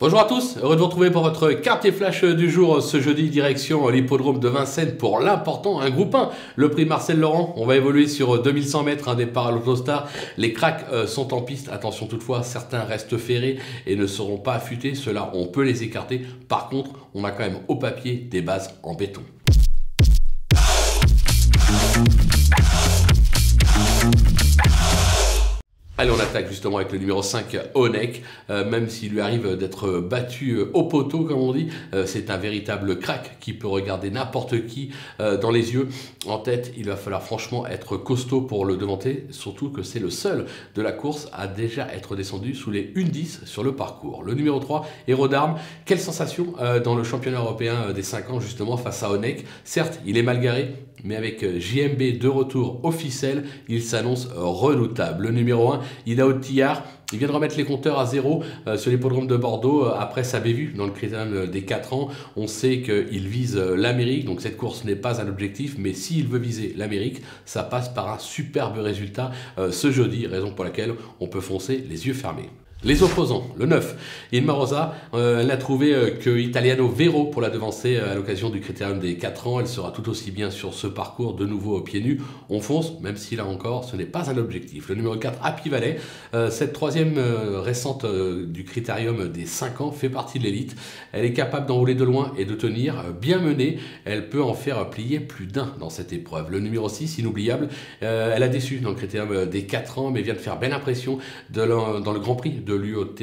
Bonjour à tous, heureux de vous retrouver pour votre quartier flash du jour ce jeudi, direction l'hippodrome de Vincennes pour l'important, un groupe 1, le prix Marcel Laurent. On va évoluer sur 2100 mètres, un départ à l'Autostar. Les cracks sont en piste, attention toutefois, certains restent ferrés et ne seront pas affûtés, ceux-là on peut les écarter. Par contre, on a quand même au papier des bases en béton. Allez, on attaque justement avec le numéro 5, Onek, même s'il lui arrive d'être battu au poteau, comme on dit, c'est un véritable crack qui peut regarder n'importe qui dans les yeux. En tête, il va falloir franchement être costaud pour le devanter, surtout que c'est le seul de la course à déjà être descendu sous les 1,10 sur le parcours. Le numéro 3, Héros d'Armes, quelle sensation dans le championnat européen des 5 ans justement face à Onek. Certes, il est mal garé, mais avec JMB de retour au ficelle, il s'annonce redoutable. Le numéro 1, Idaho Tillard, il vient de remettre les compteurs à zéro sur l'hippodrome de Bordeaux après sa bévue dans le critérium des 4 ans. On sait qu'il vise l'Amérique, donc cette course n'est pas un objectif, mais s'il veut viser l'Amérique, ça passe par un superbe résultat ce jeudi, raison pour laquelle on peut foncer les yeux fermés. Les opposants, le 9, Inma Rosa, elle n'a trouvé que Italiano Vero pour la devancer à l'occasion du critérium des 4 ans. Elle sera tout aussi bien sur ce parcours, de nouveau au pieds nus. On fonce, même si là encore, ce n'est pas un objectif. Le numéro 4, Happy Valley, cette troisième récente du critérium des 5 ans, fait partie de l'élite. Elle est capable d'enrouler de loin et de tenir, bien menée. Elle peut en faire plier plus d'un dans cette épreuve. Le numéro 6, inoubliable, elle a déçu dans le critérium des 4 ans, mais vient de faire belle impression dans le Grand Prix de l'UOT,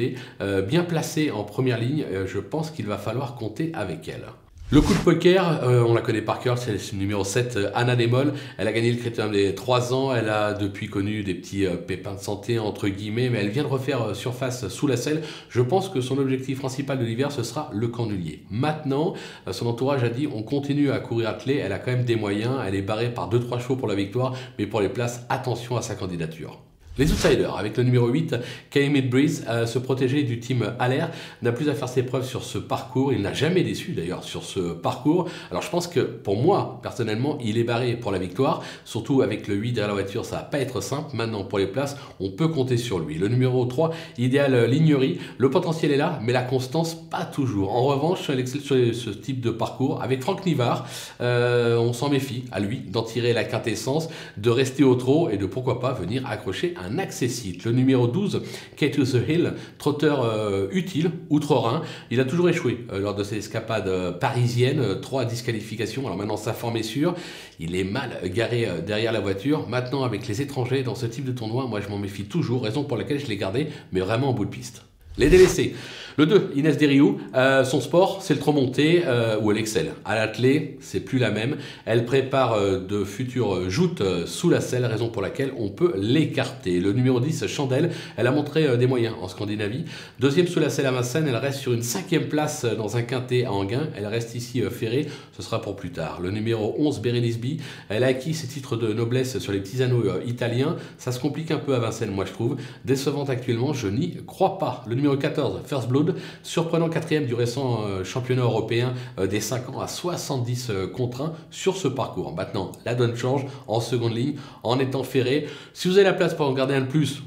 bien placée en première ligne, je pense qu'il va falloir compter avec elle. Le coup de poker, on la connaît par cœur, c'est le numéro 7, Anna Demol. Elle a gagné le critérium des 3 ans, elle a depuis connu des petits pépins de santé entre guillemets, mais elle vient de refaire surface sous la selle. Je pense que son objectif principal de l'hiver, ce sera le Cannulier. Maintenant, son entourage a dit on continue à courir attelé, elle a quand même des moyens, elle est barrée par 2-3 chevaux pour la victoire, mais pour les places, attention à sa candidature. Les outsiders, avec le numéro 8, Calumet Breeze, se protéger du team Aller, n'a plus à faire ses preuves sur ce parcours. Il n'a jamais déçu d'ailleurs sur ce parcours. Alors je pense que pour moi, personnellement, il est barré pour la victoire. Surtout avec le 8 derrière la voiture, ça va pas être simple. Maintenant, pour les places, on peut compter sur lui. Le numéro 3, Idéal Lignerie, le potentiel est là, mais la constance, pas toujours. En revanche, sur ce type de parcours, avec Franck Nivard, on s'en méfie à lui d'en tirer la quintessence, de rester au trot et de pourquoi pas venir accrocher un accessite. Le numéro 12, Kate to the Hill, trotteur utile, outre-Rhin. Il a toujours échoué lors de ses escapades parisiennes, 3 disqualifications. Alors maintenant, sa forme est sûre. Il est mal garé derrière la voiture. Maintenant, avec les étrangers dans ce type de tournoi, moi je m'en méfie toujours, raison pour laquelle je l'ai gardé, mais vraiment en bout de piste. Les délaissés. Le 2, Inès Deriou, son sport, c'est le trop monté où elle excelle. À l'attelé, c'est plus la même. Elle prépare de futures joutes sous la selle, raison pour laquelle on peut l'écarter. Le numéro 10, Chandelle, elle a montré des moyens en Scandinavie. Deuxième sous la selle à Vincennes, elle reste sur une 5e place dans un quintet à Enghien. Elle reste ici ferrée, ce sera pour plus tard. Le numéro 11, Bérénice B, elle a acquis ses titres de noblesse sur les petits anneaux italiens. Ça se complique un peu à Vincennes, moi je trouve. Décevante actuellement, je n'y crois pas. Le numéro 14, First Blood, surprenant 4e du récent championnat européen des 5 ans à 70 contre 1 sur ce parcours. Maintenant, la donne change en seconde ligne en étant ferré. Si vous avez la place pour en garder un de plus,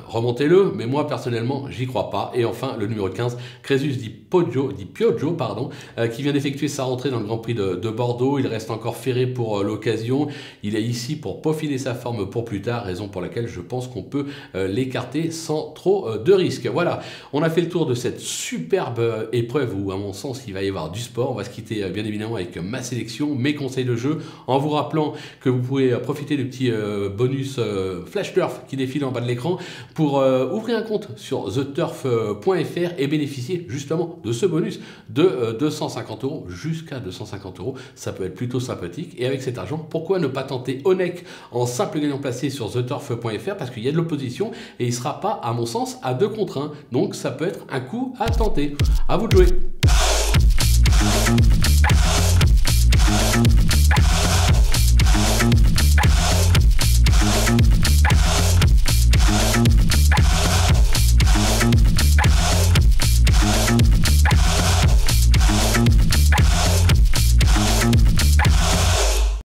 remontez-le, mais moi personnellement, j'y crois pas. Et enfin, le numéro 15, Crésus di Pioggia, qui vient d'effectuer sa rentrée dans le Grand Prix de Bordeaux. Il reste encore ferré pour l'occasion. Il est ici pour peaufiner sa forme pour plus tard, raison pour laquelle je pense qu'on peut l'écarter sans trop de risques. Voilà, on a fait le tour de cette superbe épreuve où, à mon sens, il va y avoir du sport. On va se quitter bien évidemment avec ma sélection, mes conseils de jeu, en vous rappelant que vous pouvez profiter des petits bonus Flash Turf qui défilent en bas de l'écran pour ouvrir un compte sur theturf.fr et bénéficier justement de ce bonus de 250 € jusqu'à 250 €. Ça peut être plutôt sympathique. Et avec cet argent, pourquoi ne pas tenter Onek en simple gagnant placé sur theturf.fr, parce qu'il y a de l'opposition et il ne sera pas, à mon sens, à 2 contre 1. Donc ça peut être un coup à tenter. À vous de jouer.